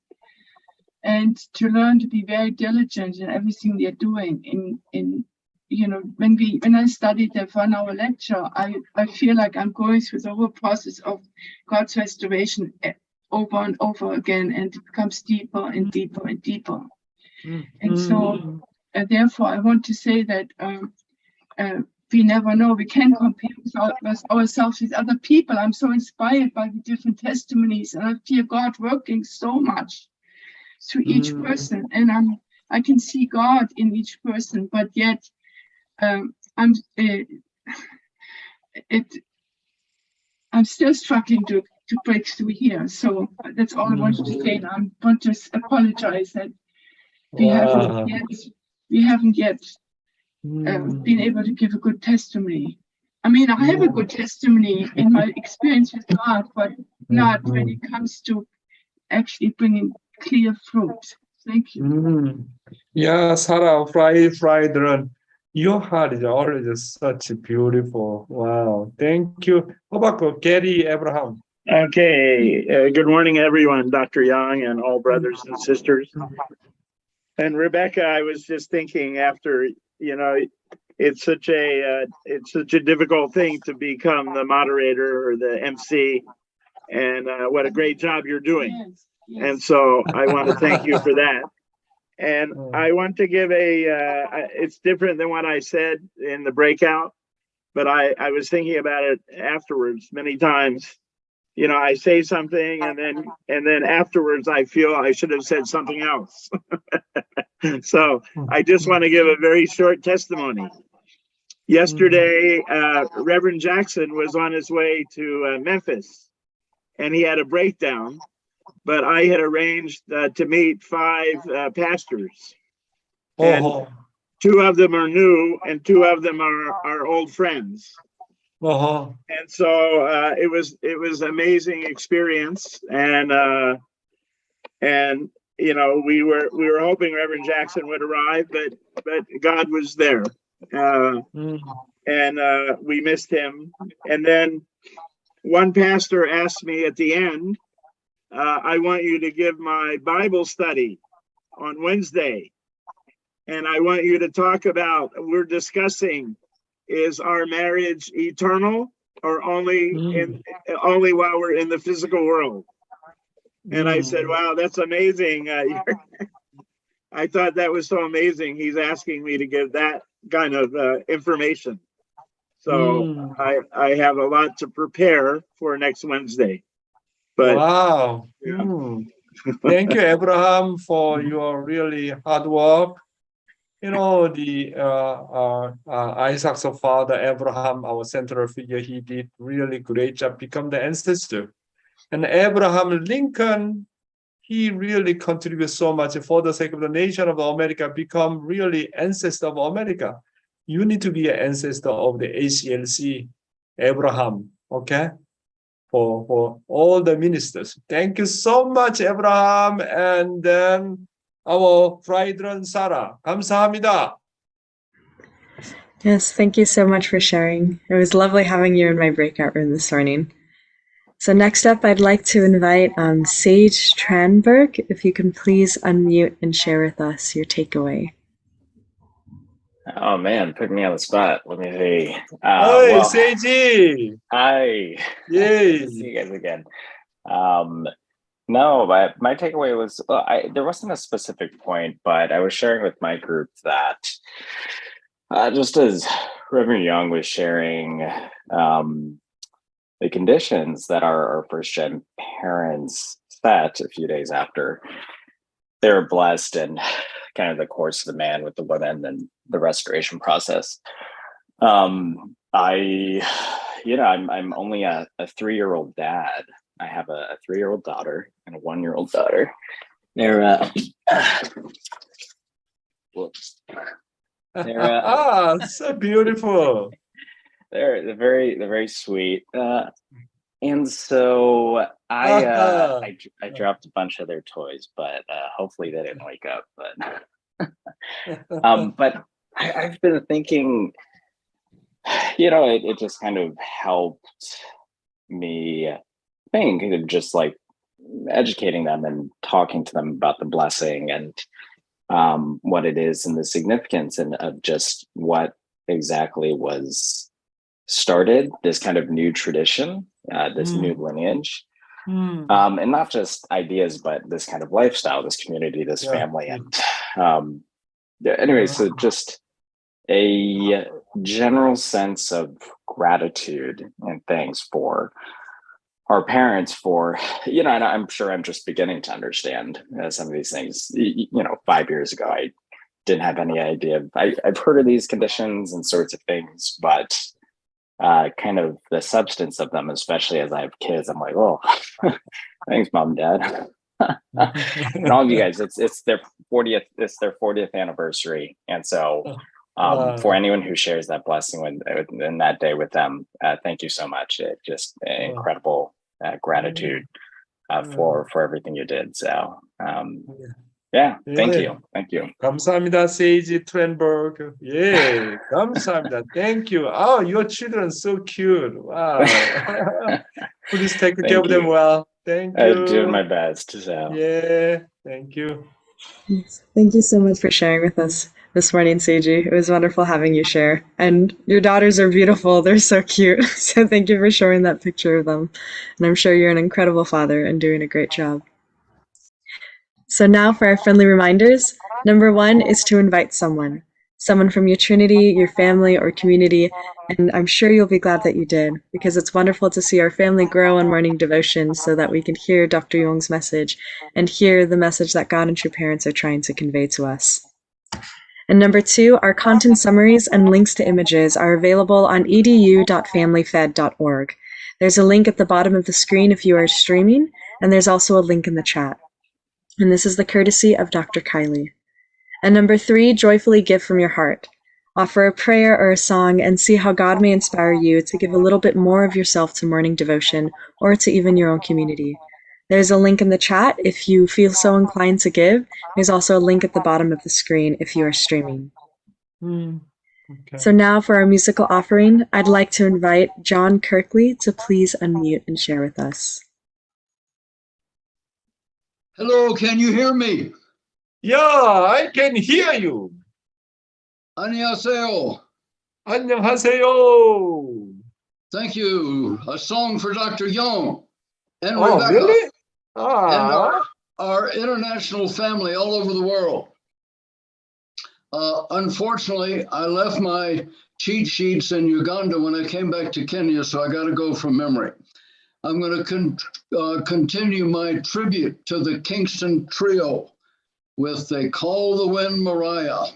And to learn to be very diligent in everything we are doing. In you know, when I studied the 1 hour lecture, I feel like I'm going through the whole process of God's restoration over and over again, and it becomes deeper and deeper and deeper. And so, therefore, I want to say that we never know. We can compare ourselves with other people. I'm so inspired by the different testimonies, and I feel God working so much through each person, and I can see God in each person, but yet I'm still struggling to break through here. So that's all I wanted to say. And I want to apologize that we haven't yet been able to give a good testimony. I mean, I have a good testimony in my experience with God, but not when it comes to actually bringing clear fruit. Thank you. Yeah, Sarah, Friedrun, your heart is already such beautiful. Wow, thank you. How about Gary Abraham? Okay, good morning, everyone, Dr. Young and all brothers and sisters. And Rebecca, I was just thinking after, you know, it's such a difficult thing to become the moderator or the MC, and what a great job you're doing. Yes. And so I want to thank you for that. And I want to give it's different than what I said in the breakout, but I was thinking about it afterwards many times. You know, I say something and then afterwards I feel I should have said something else. So I just want to give a very short testimony. Yesterday, Reverend Jackson was on his way to Memphis, and he had a breakdown. But I had arranged to meet 5 pastors, and 2 of them are new, and 2 of them are old friends. And so it was amazing experience, and you know, we were hoping Reverend Jackson would arrive, but God was there, and we missed him. And then one pastor asked me at the end, I want you to give my Bible study on Wednesday. And I want you to talk about, we're discussing, is our marriage eternal or only while we're in the physical world? And I said, wow, that's amazing. I thought that was so amazing. He's asking me to give that kind of information. So I have a lot to prepare for next Wednesday. But, wow. Thank you, Abraham, for your really hard work. You know, the Isaac's father, Abraham, our central figure, he did really great job, become the ancestor. And Abraham Lincoln, he really contributed so much for the sake of the nation of America, become really ancestor of America. You need to be an ancestor of the ACLC, Abraham, okay? For all the ministers. Thank you so much, Abraham. And then our Friedrun Sarah. 감사합니다. Yes, thank you so much for sharing. It was lovely having you in my breakout room this morning. So next up, I'd like to invite Sage Tranberg, if you can please unmute and share with us your takeaway. Oh man, put me on the spot. Let me see. Hey, Seiji! Hi. Yay! Good to see you guys again. No, but my takeaway was, there wasn't a specific point, but I was sharing with my group that just as Reverend Young was sharing the conditions that our first-gen parents set a few days after they were blessed, and kind of the course of the man with the woman, and the restoration process. I'm only a 3-year-old dad. I have a 3-year-old daughter and a 1-year-old daughter. They're whoops. They're so beautiful. They're very sweet. And so I dropped a bunch of their toys, but hopefully they didn't wake up. But I've been thinking, it just kind of helped me think of just like educating them and talking to them about the blessing and what it is and the significance and of just what exactly was started, this kind of new tradition, this new lineage. And not just ideas, but this kind of lifestyle, this community, this family. And anyway, so just a general sense of gratitude and thanks for our parents for, and I'm sure I'm just beginning to understand some of these things. 5 years ago, I didn't have any idea. I've heard of these conditions and sorts of things, but kind of the substance of them, especially as I have kids, I'm like, oh, thanks, mom and dad. And all of you guys, it's their 40th anniversary. And so for anyone who shares that blessing in that day with them, thank you so much. It just incredible gratitude for everything you did. So thank you. 감사합니다, 세이지 트렌버그. 예, 감사합니다. Thank you. Oh, your children so cute. Wow. Please take care of them well. Thank you. I'm doing my best. So. Yeah, thank you. Thank you so much for sharing with us this morning, Seiji. It was wonderful having you share. And your daughters are beautiful. They're so cute. So thank you for showing that picture of them. And I'm sure you're an incredible father and doing a great job. So now for our friendly reminders. Number 1 is to invite someone from your Trinity, your family, or community. And I'm sure you'll be glad that you did, because it's wonderful to see our family grow in morning devotion so that we can hear Dr. Yong's message and hear the message that God and true parents are trying to convey to us. And number 2, our content summaries and links to images are available on edu.familyfed.org. There's a link at the bottom of the screen if you are streaming, and there's also a link in the chat. And this is the courtesy of Dr. Kylie. And number 3, joyfully give from your heart. Offer a prayer or a song and see how God may inspire you to give a little bit more of yourself to morning devotion or to even your own community. There's a link in the chat if you feel so inclined to give. There's also a link at the bottom of the screen if you are streaming. Okay. So now for our musical offering, I'd like to invite John Kirkley to please unmute and share with us. Hello, can you hear me? Yeah, I can hear you. 안녕하세요. 안녕하세요. Thank you. A song for Dr. Yong and Oh, Rebecca. really? And our international family all over the world. Unfortunately, I left my cheat sheets in Uganda when I came back to Kenya, so I got to go from memory. I'm going to continue my tribute to the Kingston Trio with They Call the Wind Mariah.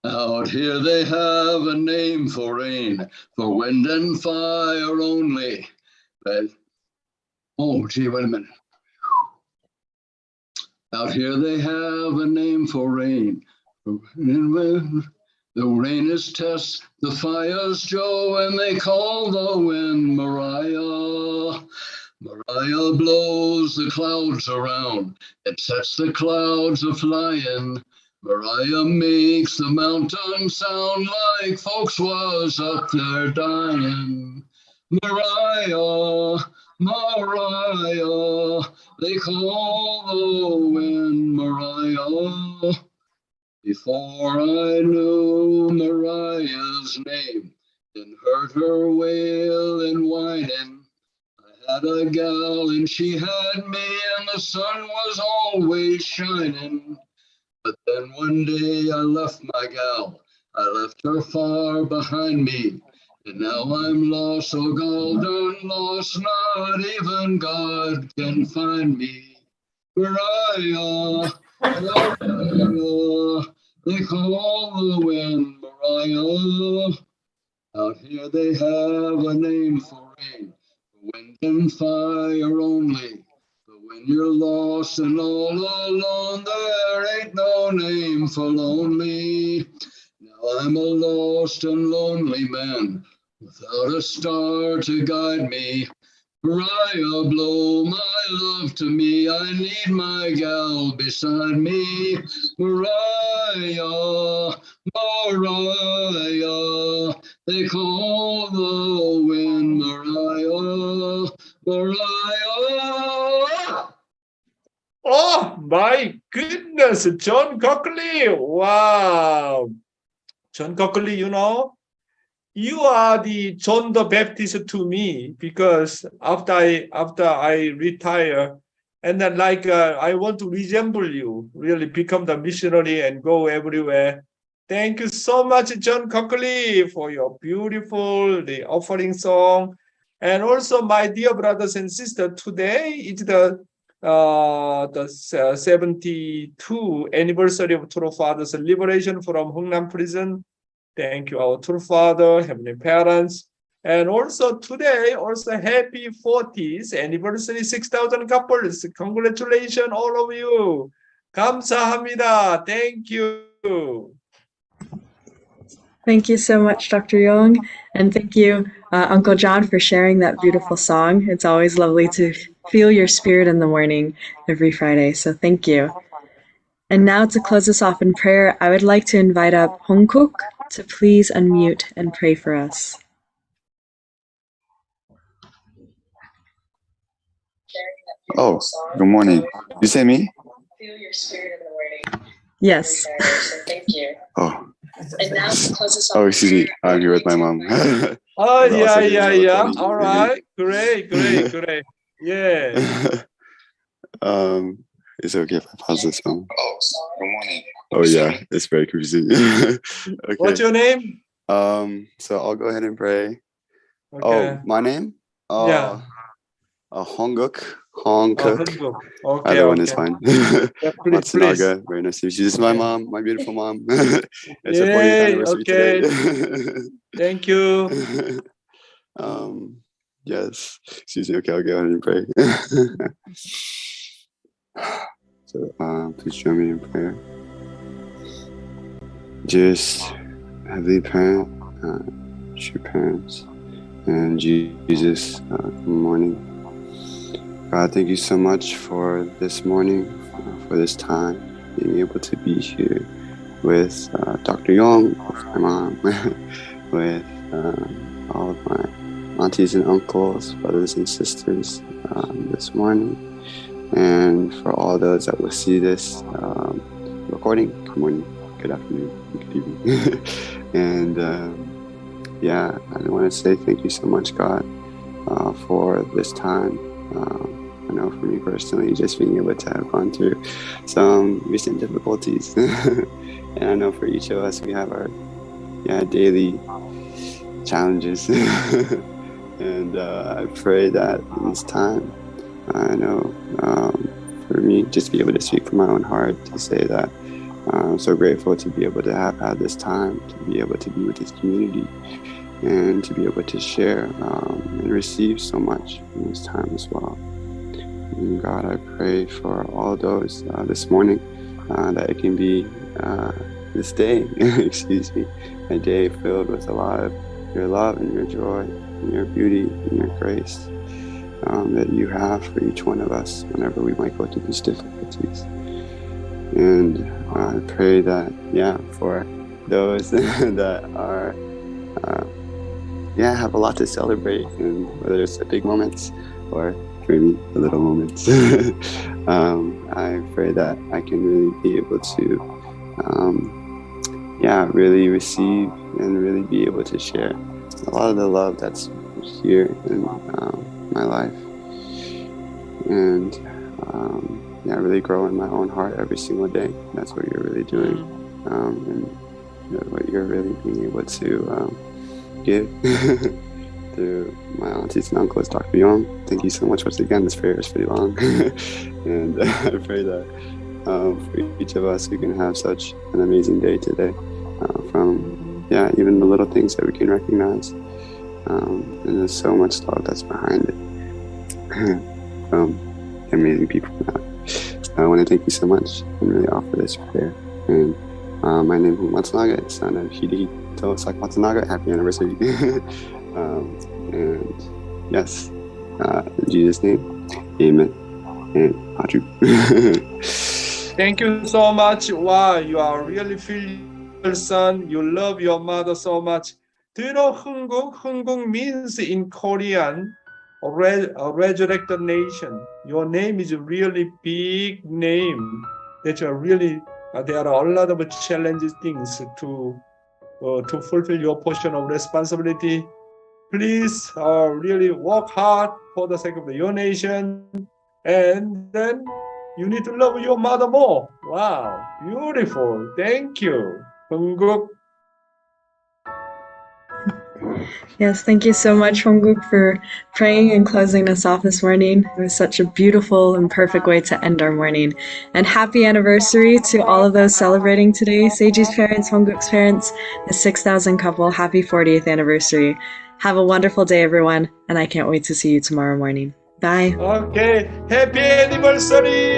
Out here they have a name for rain, for wind and fire only. But, oh, gee, wait a minute. Out here they have a name for rain. The rain is Tess, the fire's Joe, and they call the wind Mariah. Mariah blows the clouds around, it sets the clouds a-flying. Mariah makes the mountain sound like folks was up there dying. Mariah, Mariah, they call the wind Mariah. Before I knew Mariah's name and heard her wailing, whining, I had a gal and she had me and the sun was always shining. But then one day I left my gal, I left her far behind me, and now I'm lost, so gall darn lost, not even God can find me. Mariah, Mariah, They call the wind Mariah. Out here they have a name for rain, wind and fire only. But when you're lost and all alone, there ain't no name for lonely. Now I'm a lost and lonely man, without a star to guide me. Mariah, blow my love to me. I need my gal beside me. Mariah, Mariah, they call the wind Mariah, Mariah. Oh my goodness, John Cockley. Wow. John Cockley, you know, you are the John the Baptist to me, because after I retire, and then I want to resemble you, really become the missionary and go everywhere. Thank you so much, John Cockley, for your beautiful the offering song. And also, my dear brothers and sisters, today is the 72 anniversary of True Father's liberation from Hungnam prison. Thank you, our True Father, Heavenly Parents. And also today, also happy 40th anniversary, 6,000 couples. Congratulations, all of you. 감사합니다. Thank you. Thank you so much, Dr. Yong. And thank you, Uncle John, for sharing that beautiful song. It's always lovely to feel your spirit in the morning every Friday. So thank you. And now to close us off in prayer, I would like to invite up Hongkook to please unmute and pray for us. Oh, good morning. You say me? Feel your spirit in the morning. Yes. So thank you. Oh. And now to close us off. Oh, excuse me. I'm here with my mom. Oh, Also doing yeah. recording. All right. Great. Yeah. Is it okay if I pause this film? Oh, good morning. Oh, yeah. It's very confusing. Okay. What's your name? So I'll go ahead and pray. Okay. Oh, my name? Yeah. Hongkook. Okay. Either one is fine. Yeah, please. Matsunaga. Very nice to meet you. This is my mom, my beautiful mom. It's her 40th anniversary okay. today. Thank you. Yes. Excuse me. Okay, I'll go ahead and pray. So please join me in prayer. Dearest Heavenly Parent, true parents, and Jesus, good morning. God, thank you so much for this morning, for this time, being able to be here with Dr. Yong, with my mom, with all of my aunties and uncles, brothers and sisters this morning. And for all those that will see this recording, good morning, good afternoon, good evening. And yeah, I want to say thank you so much, God, for this time. I know for me personally, just being able to have gone through some recent difficulties. And I know for each of us, we have our daily challenges. And I pray that in this time, I know for me, just be able to speak from my own heart to say that I'm so grateful to be able to have had this time, to be able to be with this community, and to be able to share and receive so much in this time as well. And God, I pray for all those this morning that it can be this day, excuse me, a day filled with a lot of your love and your joy and your beauty and your grace that you have for each one of us whenever we might go through these difficulties. And I pray that, for those that are, have a lot to celebrate, and whether it's the big moments or for me, the little moments, I pray that I can really be able to, really receive and really be able to share a lot of the love that's here in my life, and really grow in my own heart every single day. That's what you're really doing, and what you're really being able to give to my aunties and uncles. Dr. Yong, thank you so much once again. This prayer is pretty long, and I pray that for each of us who can have such an amazing day today. From even the little things that we can recognize. And there's so much love that's behind it. From amazing people. I want to thank you so much and really offer this prayer. And my name is Matsunaga, son of Hidehito Matsunaga. Happy anniversary. And yes, in Jesus' name, amen. And Aju. Thank you so much. Wow, you are really filial son. You love your mother so much. Do you know Hunguk? Hunguk means in Korean, a resurrected nation. Your name is a really big name. That you are really, there are a lot of challenges things to fulfill your portion of responsibility. Please really work hard for the sake of your nation, and then you need to love your mother more. Wow, beautiful. Thank you, Hunguk. Yes, thank you so much, Honguk, for praying and closing us off this morning. It was such a beautiful and perfect way to end our morning. And happy anniversary to all of those celebrating today. Seiji's parents, Honguk's parents, the 6,000 couple. Happy 40th anniversary. Have a wonderful day, everyone, and I can't wait to see you tomorrow morning. Bye. Okay, happy anniversary.